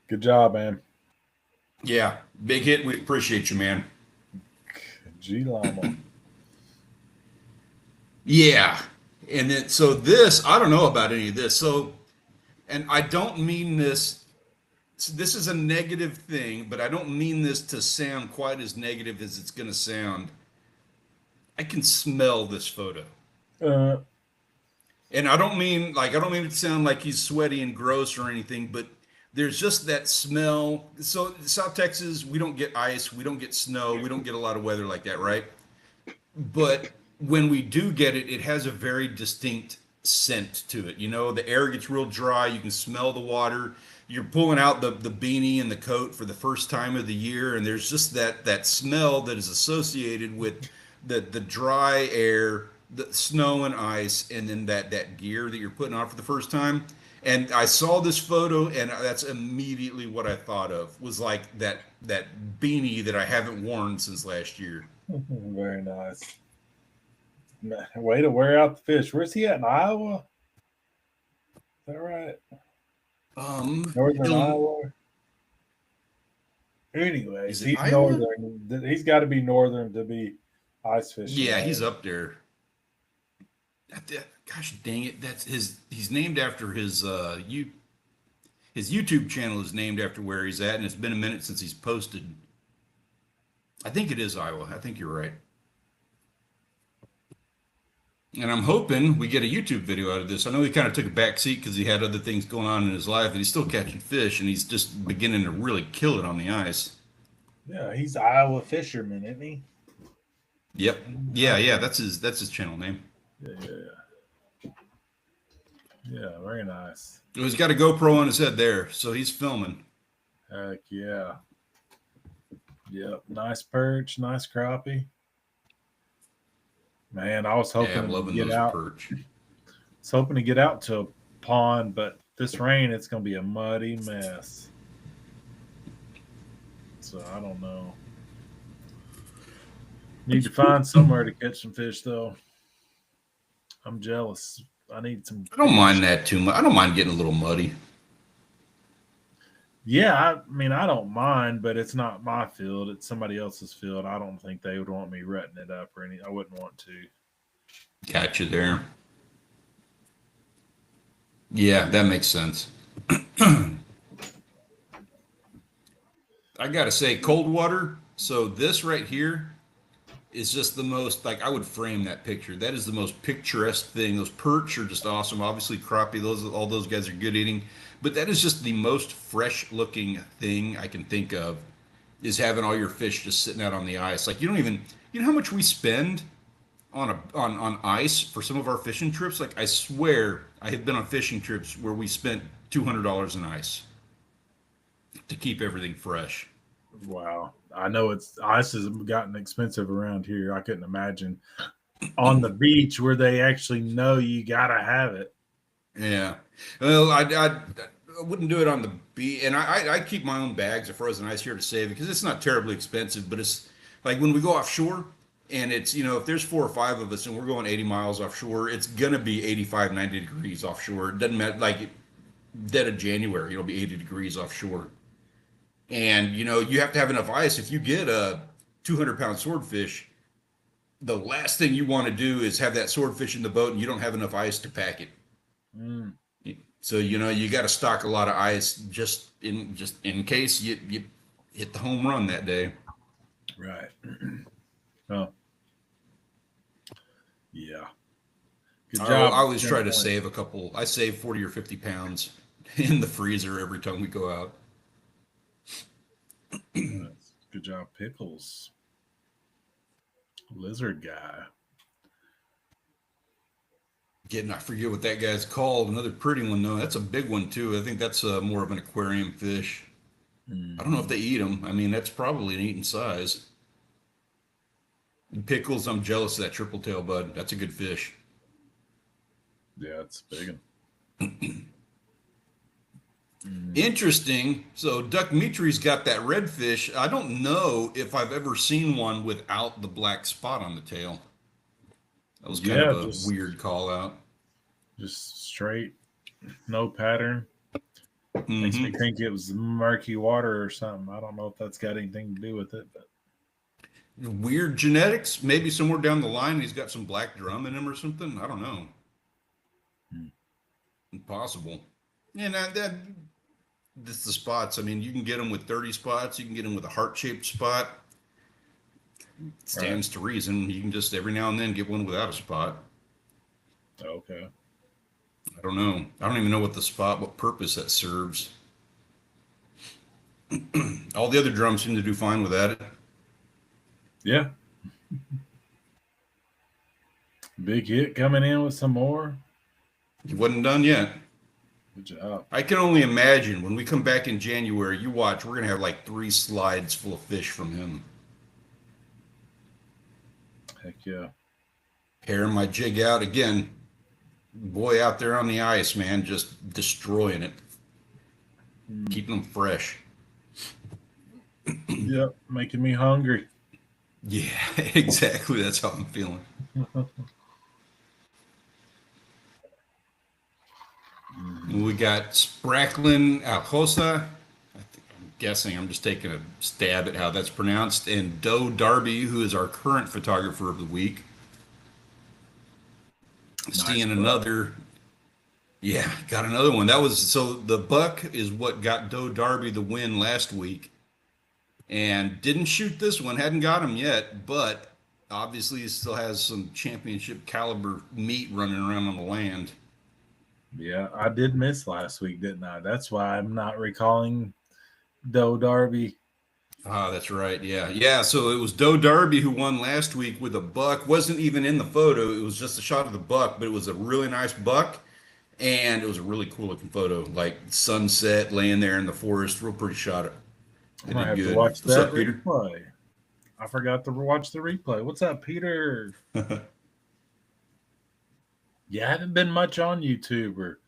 Good job, man. yeah. Big hit. We appreciate you, man. G Llama. Yeah. And then, so this, I don't know about any of this. So, and I don't mean this, this is a negative thing, but I don't mean this to sound quite as negative as it's going to sound. I can smell this photo. Uh, And I don't mean it to sound like he's sweaty and gross or anything, but there's just that smell. So South Texas, we don't get ice, we don't get snow, we don't get a lot of weather like that, right? But when we do get it, it has a very distinct scent to it. The air gets real dry, you can smell the water. You're pulling out the beanie and the coat for the first time of the year, and there's just that smell that is associated with the dry air, the snow and ice, and then that gear that you're putting on for the first time. And I saw this photo, and that's immediately what I thought of was like that beanie that I haven't worn since last year. Very nice. Way to wear out the fish. Where's he at in Iowa? Is that right? Northern Illinois, Iowa. Anyways, is it he's Iowa? northern. He's got to be northern to be ice fishing. Yeah, Right? he's up there. Gosh dang it! That's his. He's named after his YouTube channel is named after where he's at, and it's been a minute since he's posted. I think it is Iowa. I think you're right. And I'm hoping we get a YouTube video out of this. I know he kind of took a back seat because he had other things going on in his life, and he's still catching fish, and he's just beginning to really kill it on the ice. Yeah, he's Iowa fisherman, isn't he? Yep. Yeah. That's his channel name. Yeah, very nice. He's got a GoPro on his head there, so he's filming. Heck yeah. Yep, nice perch, nice crappie. Man, I was hoping Yeah, I'm to loving get those out. perch. I was hoping to get out to a pond, but this rain, it's going to be a muddy mess. So I don't know. Need to find somewhere to catch some fish, though. I'm jealous. I need some. I don't fish. mind that too much. I don't mind getting a little muddy. Yeah, I mean, I don't mind, but it's not my field. It's somebody else's field. I don't think they would want me rutting it up or any. I wouldn't want to. Got you there. Yeah, that makes sense. I gotta say, cold water. So this right here is just the most, like, I would frame that picture. That is the most picturesque thing. Those perch are just awesome. Obviously, crappie. All those guys are good eating. But that is just the most fresh looking thing I can think of. Is having all your fish just sitting out on the ice. Like, you know how much we spend on ice for some of our fishing trips. Like, I swear I have been on fishing trips where we spent $200 in ice to keep everything fresh. Wow. I know ice has gotten expensive around here. I couldn't imagine on the beach where they actually know you got to have it. Yeah. Well, I wouldn't do it on the beach. And I keep my own bags of frozen ice here to save it because it's not terribly expensive. But it's like when we go offshore and it's, if there's 4 or 5 of us and we're going 80 miles offshore, it's going to be 85, 90 degrees offshore. It doesn't matter. Like dead of January, it'll be 80 degrees offshore. And, you have to have enough ice. If you get a 200-pound swordfish, the last thing you want to do is have that swordfish in the boat and you don't have enough ice to pack it. Mm. So, you got to stock a lot of ice just in case you hit the home run that day. Right. Well, yeah. Good job. I always try to save I save 40 or 50 pounds in the freezer every time we go out. Good job, Pickles. Lizard guy. I forget what that guy's called. Another pretty one, though. That's a big one, too. I think that's more of an aquarium fish. I don't know if they eat them. I mean, that's probably an eating size. And Pickles, I'm jealous of that triple tail bud. That's a good fish. Yeah, it's a big one. Interesting. So Duck Mitri's got that red fish. I don't know if I've ever seen one without the black spot on the tail. That was kind of a weird call out. Just straight, no pattern. Makes me think it was murky water or something. I don't know if that's got anything to do with it, but weird genetics. Maybe somewhere down the line he's got some black drum in him or something. I don't know. Impossible. And that's the spots. I mean, you can get them with 30 spots. You can get them with a heart-shaped spot. It stands to reason. You can just every now and then get one without a spot. Okay. I don't know. I don't even know what purpose that serves. All the other drums seem to do fine with that. Yeah. Big hit coming in with some more. He wasn't done yet. Good job. I can only imagine when we come back in January, you watch, we're going to have like 3 slides full of fish from him. Heck yeah. Pairing my jig out again. Boy out there on the ice, man, just destroying it, keeping them fresh. Yep, making me hungry. Yeah, exactly. That's how I'm feeling. We got Spracklin Alcosa. I'm guessing, I'm just taking a stab at how that's pronounced. And Doe Darby, who is our current photographer of the week. Nice Seeing buck. another. Yeah, got another one. That was so the buck is what got Doe Darby the win last week. And didn't shoot this one, hadn't got him yet, but obviously he still has some championship caliber meat running around on the land. Yeah, I did miss last week, didn't I? That's why I'm not recalling Doe Darby. Ah, that's right. Yeah. Yeah. So it was Doe Darby who won last week with a buck. Wasn't even in the photo. It was just a shot of the buck, but it was a really nice buck. And it was a really cool looking photo. Like sunset laying there in the forest. Real pretty shot. It I might did have to good. watch What's that up, Peter? replay. I forgot to watch the replay. What's up, Peter? Yeah, I haven't been much on YouTube or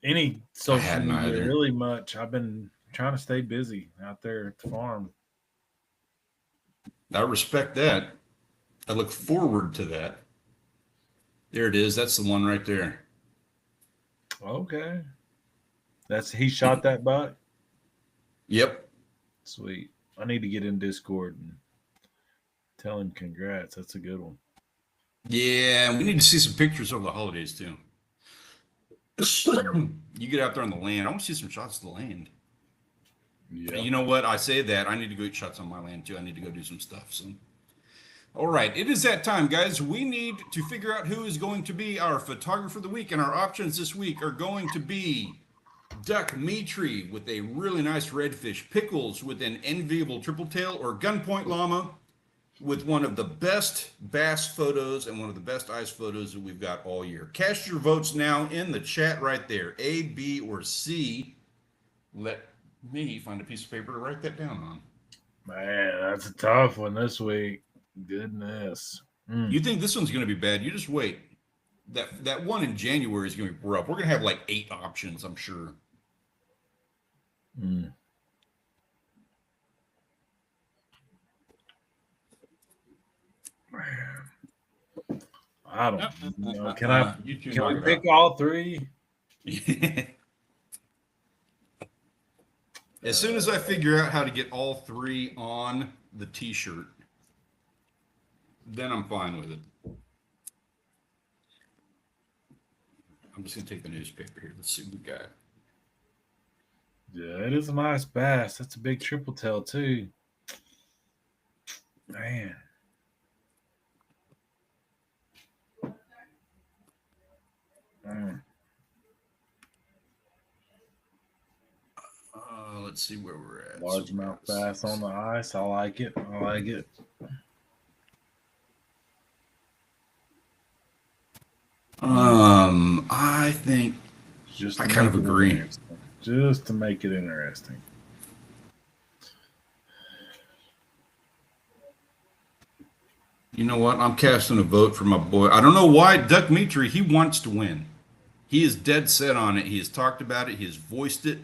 any social hadn't media either. really much. I've been trying to stay busy out there at the farm. I respect that. I look forward to that. There it is. That's the one right there. Okay. He shot that buck? Yep. Sweet. I need to get in Discord and tell him congrats. That's a good one. Yeah, we need to see some pictures over the holidays too. You get out there on the land. I want to see some shots of the land. Yeah. You know what? I say that. I need to go get shots on my land too. I need to go do some stuff. So, all right, it is that time, guys. We need to figure out who is going to be our photographer of the week, and our options this week are going to be Duck Mitri with a really nice redfish, Pickles with an enviable triple tail, or Gunpoint Llama with one of the best bass photos and one of the best ice photos that we've got all year. Cast your votes now in the chat right there. A, B, or C. Let me find a piece of paper to write that down on. Man, that's a tough one this week. Goodness. You think this one's going to be bad? You just wait. That one in January is going to be rough. We're going to have like 8 options, I'm sure. Mm. I don't know. Can we pick all 3? As soon as I figure out how to get all 3 on the t-shirt, then I'm fine with it. I'm just going to take the newspaper here. Let's see what we got. Yeah, it is a nice bass. That's a big triple tail too. Man. Let's see where we're at. Largemouth bass on the ice. I like it. I like it. I think Just I kind of agree. Just to make it interesting. You know what? I'm casting a vote for my boy. I don't know why Duck Mitri, he wants to win. He is dead set on it. He has talked about it. He has voiced it.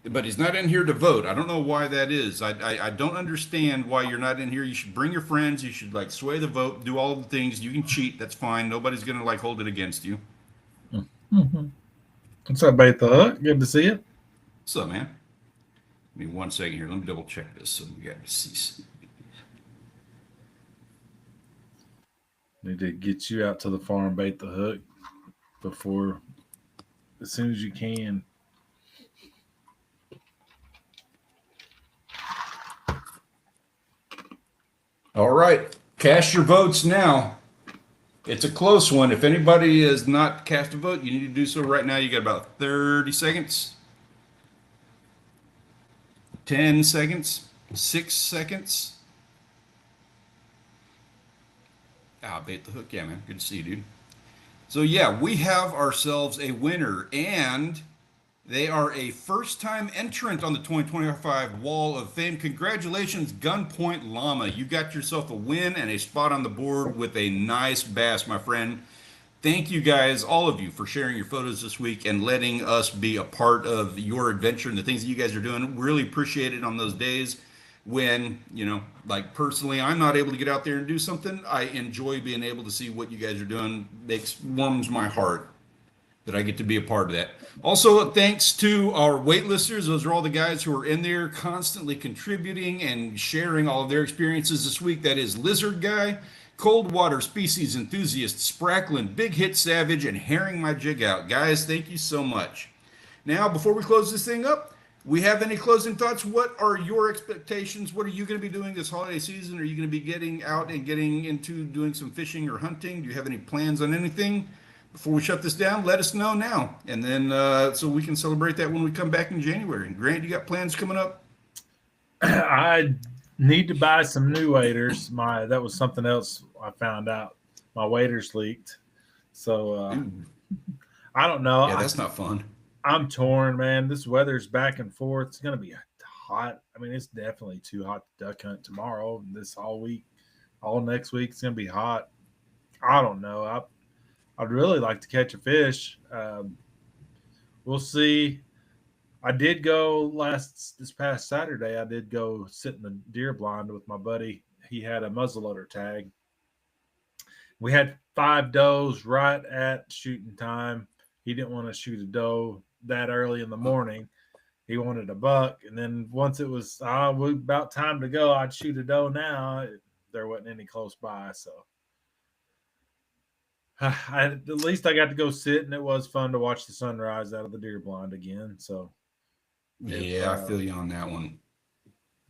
But he's not in here to vote. I don't know why that is. I don't understand why you're not in here. You should bring your friends. You should like sway the vote, do all the things. You can cheat. That's fine. Nobody's going to like hold it against you. Mm-hmm. What's up, Bait the Hook? Good to see you. What's up, man? Give me 1 second here. Let me double check this. So we got to see. Need to get you out to the farm, Bait the Hook, as soon as you can. All right. Cast your votes now. It's a close one. If anybody has not cast a vote, you need to do so right now. You got about 30 seconds. 10 seconds. 6 seconds. Bait the Hook. Yeah, man. Good to see you, dude. So, yeah, we have ourselves a winner. And They are a first-time entrant on the 2025 Wall of Fame. Congratulations, Gunpoint Llama. You got yourself a win and a spot on the board with a nice bass, my friend. Thank you guys, all of you, for sharing your photos this week and letting us be a part of your adventure and the things that you guys are doing. Really appreciate it on those days when, like personally, I'm not able to get out there and do something. I enjoy being able to see what you guys are doing. Warms my heart that I get to be a part of that. Also, thanks to our waitlisters. Those are all the guys who are in there constantly contributing and sharing all of their experiences this week. That is Lizard Guy, Cold Water Species Enthusiast, Spracklin, Big Hit Savage, and Herring My Jig Out. Guys, thank you so much. Now, before we close this thing up, we have any closing thoughts? What are your expectations? What are you going to be doing this holiday season? Are you going to be getting out and getting into doing some fishing or hunting? Do you have any plans on anything? Before we shut this down, let us know now. And then so we can celebrate that when we come back in January. Grant, you got plans coming up? I need to buy some new waders. That was something else I found out. My waders leaked. So I don't know. Yeah, that's not fun. I'm torn, man. This weather's back and forth. It's going to be hot. I mean, it's definitely too hot to duck hunt tomorrow. This all week, all next week, it's going to be hot. I don't know. I'd really like to catch a fish. We'll see. I did go this past Saturday. I did go sit in the deer blind with my buddy. He had a muzzleloader tag. We had 5 does right at shooting time. He didn't want to shoot a doe that early in the morning. He wanted a buck. And then once it was about time to go, I'd shoot a doe now. There wasn't any close by, so. At least I got to go sit, and it was fun to watch the sunrise out of the deer blind again. So, I feel you on that one.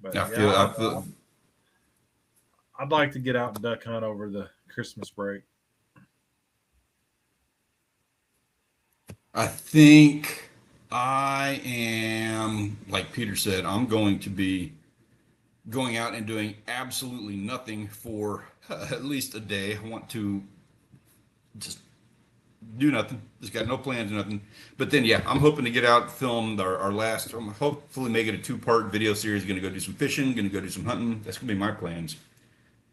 But I feel. I'd like to get out and duck hunt over the Christmas break. I think I am, like Peter said, I'm going to be going out and doing absolutely nothing for at least a day. I want to just do nothing. Just got no plans or nothing. But then, I'm hoping to get out, film our last, hopefully make it a 2-part video series. Going to go do some fishing, going to go do some hunting. That's going to be my plans.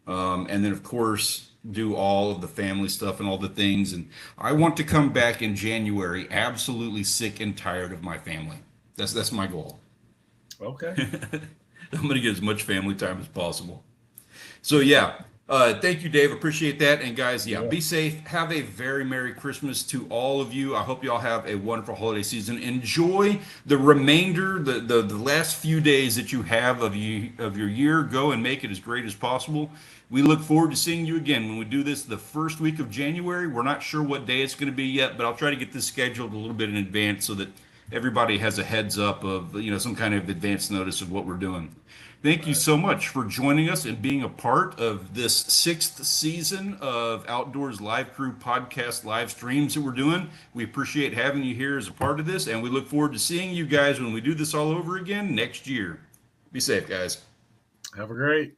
And then, of course, do all of the family stuff and all the things. And I want to come back in January absolutely sick and tired of my family. That's my goal. Okay. I'm going to get as much family time as possible. So, thank you, Dave. Appreciate that. And guys, be safe. Have a very Merry Christmas to all of you. I hope you all have a wonderful holiday season. Enjoy the remainder, the last few days that you have of your year. Go and make it as great as possible. We look forward to seeing you again when we do this the first week of January. We're not sure what day it's going to be yet, but I'll try to get this scheduled a little bit in advance so that everybody has a heads up of some kind of advance notice of what we're doing. Thank you so much for joining us and being a part of this 6th season of Outdoors Live Crew podcast live streams that we're doing. We appreciate having you here as a part of this, and we look forward to seeing you guys when we do this all over again next year. Be safe, guys. Have a great.